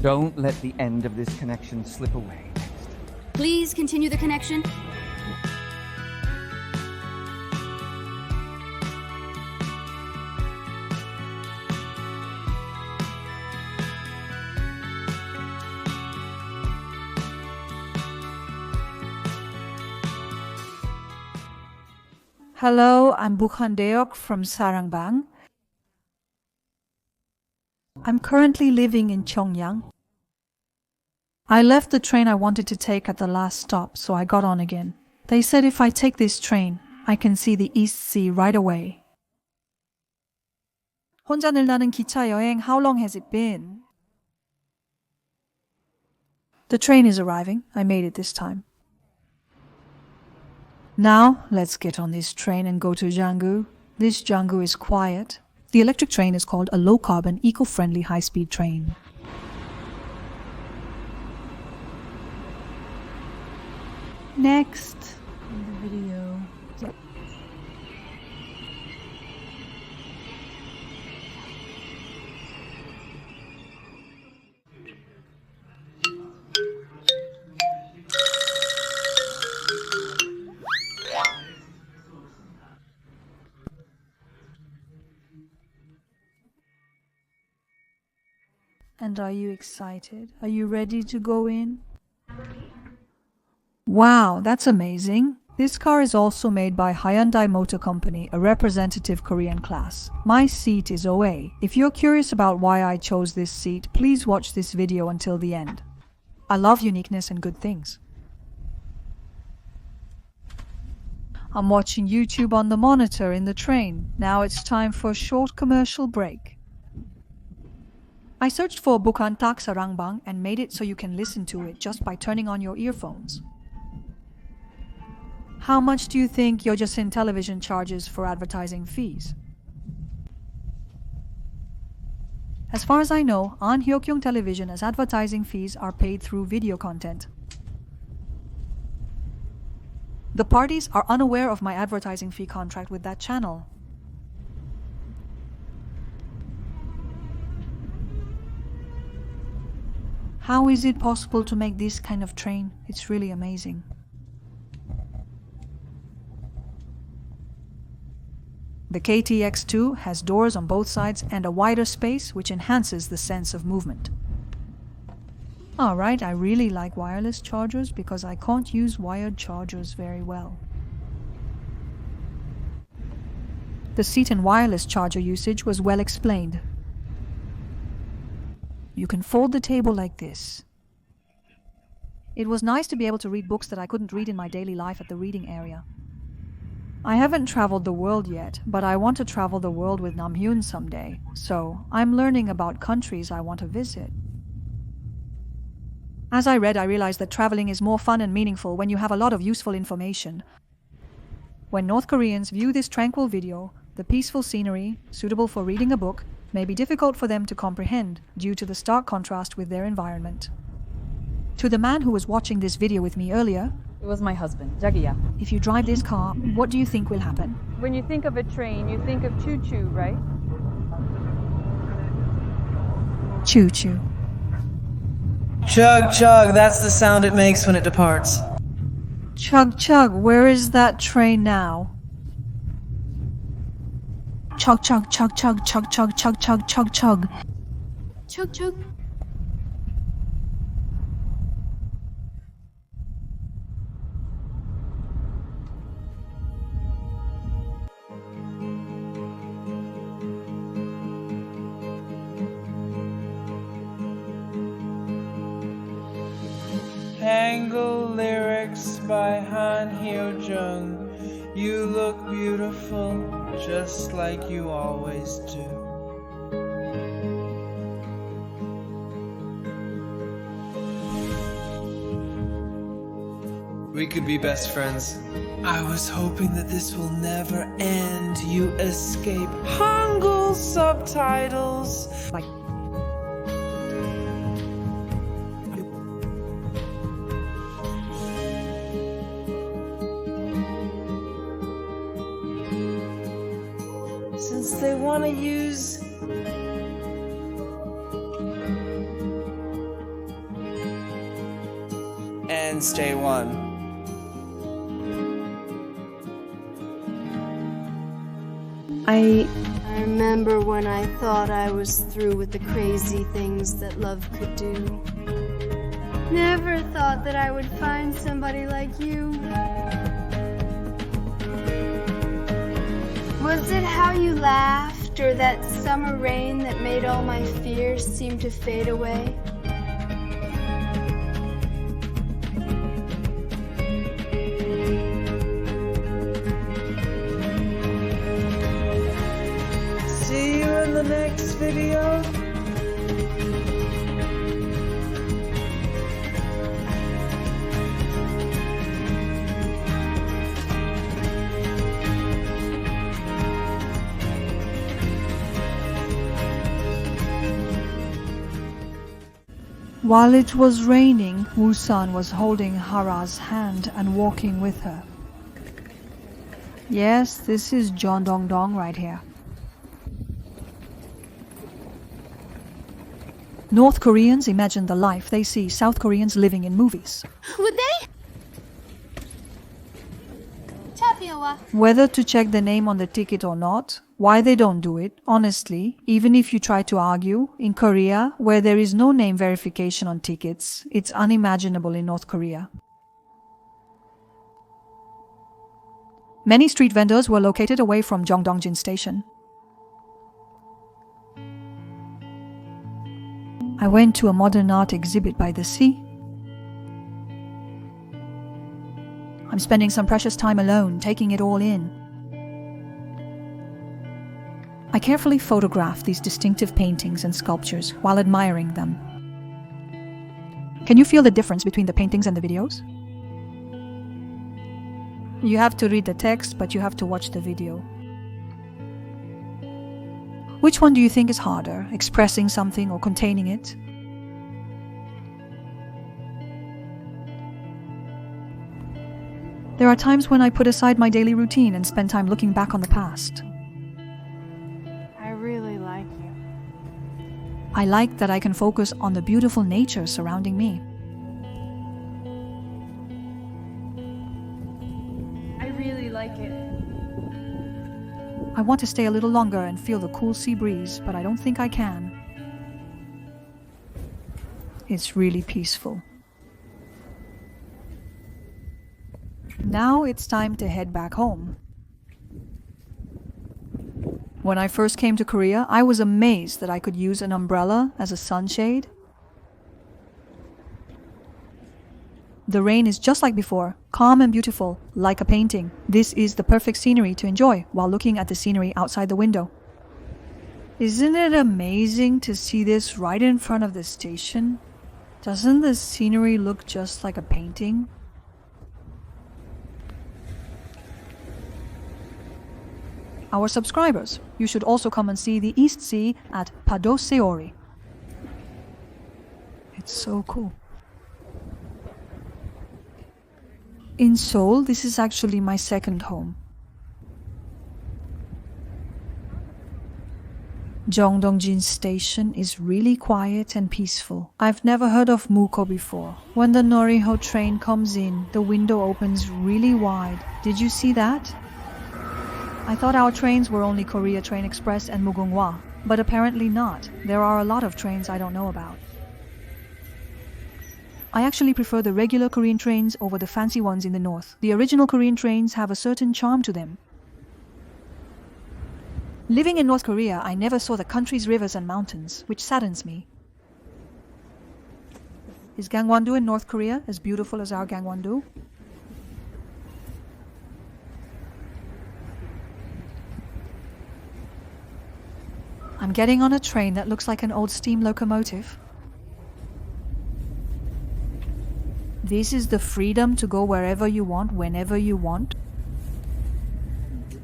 Don't let the end of this connection slip away. Please continue the connection. Hello, I'm Bukhan Deok from Sarangbang. I'm currently living in Pyongyang. I left the train I wanted to take at the last stop, so I got on again. They said if I take this train, I can see the East Sea right away. 혼자 늘다는 기차 여행, how long has it been? The train is arriving. I made it this time. Now, let's get on this train and go to Janggu. This Janggu is quiet. The electric train is called a low-carbon, eco-friendly high-speed train. Next in the video. And are you excited? Are you ready to go in? Wow, that's amazing. This car is also made by Hyundai Motor Company, a representative Korean class. My seat is OA. If you're curious about why I chose this seat, please watch this video until the end. I love uniqueness and good things. I'm watching YouTube on the monitor in the train. Now it's time for a short commercial break. I searched for Bukhan Tak Sarangbang and made it so you can listen to it just by turning on your earphones. How much do you think Yojasin Television charges for advertising fees? As far as I know, An Hyokyung Television's advertising fees are paid through video content. The parties are unaware of my advertising fee contract with that channel. How is it possible to make this kind of train? It's really amazing. The KTX2 has doors on both sides and a wider space which enhances the sense of movement. Alright, I really like wireless chargers because I can't use wired chargers very well. The seat and wireless charger usage was well explained. You can fold the table like this. It was nice to be able to read books that I couldn't read in my daily life at the reading area. I haven't traveled the world yet, but I want to travel the world with Namhyun someday, so I'm learning about countries I want to visit. As I read, I realized that traveling is more fun and meaningful when you have a lot of useful information. When North Koreans view this tranquil video, the peaceful scenery, suitable for reading a book, may be difficult for them to comprehend due to the stark contrast with their environment. To the man who was watching this video with me earlier, it was my husband, Jagiya. If you drive this car, what do you think will happen? When you think of a train, you think of Choo-Choo, right? Choo-Choo. Chug, chug, that's the sound it makes when it departs. Chug, chug, where is that train now? Chug, chug, chug, chug, chug, chug, chug, chug, chug, chug. Chug chug. Hangul lyrics by Han Hyo-jung. You look beautiful, just like you always do. We could be best friends. I was hoping that this will never end. You escape Hangul subtitles. Like, Since they want to use and stay one. I remember when I thought I was through with the crazy things that love could do. Never thought that I would find somebody like you. Was it how you laughed, or that summer rain that made all my fears seem to fade away? See you in the next video. While it was raining, Woo-san was holding Hara's hand and walking with her. Yes, this is John Dong Dong right here. North Koreans imagine the life they see South Koreans living in movies. Would they? Tapioca. Whether to check the name on the ticket or not, why they don't do it, honestly, even if you try to argue, in Korea, where there is no name verification on tickets, it's unimaginable in North Korea. Many street vendors were located away from Jeongdongjin Station. I went to a modern art exhibit by the sea. I'm spending some precious time alone, taking it all in. I carefully photograph these distinctive paintings and sculptures while admiring them. Can you feel the difference between the paintings and the videos? You have to read the text, but you have to watch the video. Which one do you think is harder, expressing something or containing it? There are times when I put aside my daily routine and spend time looking back on the past. I really like you. I like that I can focus on the beautiful nature surrounding me. I really like it. I want to stay a little longer and feel the cool sea breeze, but I don't think I can. It's really peaceful. Now it's time to head back home. When I first came to Korea, I was amazed that I could use an umbrella as a sunshade. The rain is just like before, calm and beautiful, like a painting. This is the perfect scenery to enjoy while looking at the scenery outside the window. Isn't it amazing to see this right in front of the station? Doesn't the scenery look just like a painting? Our subscribers, you should also come and see the East Sea at Pado Seori. It's so cool. In Seoul, this is actually my second home. Jeongdongjin Station is really quiet and peaceful. I've never heard of Muko before. When the Noriho train comes in, the window opens really wide. Did you see that? I thought our trains were only Korea Train Express and Mugunghwa, but apparently not. There are a lot of trains I don't know about. I actually prefer the regular Korean trains over the fancy ones in the north. The original Korean trains have a certain charm to them. Living in North Korea, I never saw the country's rivers and mountains, which saddens me. Is Gangwon-do in North Korea as beautiful as our Gangwon-do? I'm getting on a train that looks like an old steam locomotive. This is the freedom to go wherever you want, whenever you want.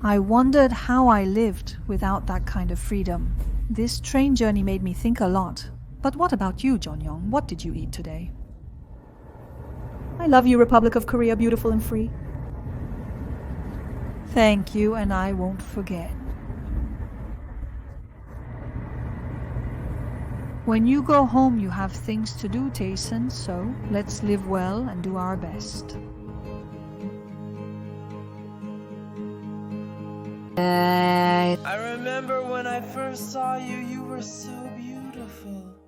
I wondered how I lived without that kind of freedom. This train journey made me think a lot. But what about you, Jeon-young? What did you eat today? I love you, Republic of Korea, beautiful and free. Thank you, and I won't forget. When you go home, you have things to do, Tayson, so let's live well and do our best. I remember when I first saw you, you were so beautiful.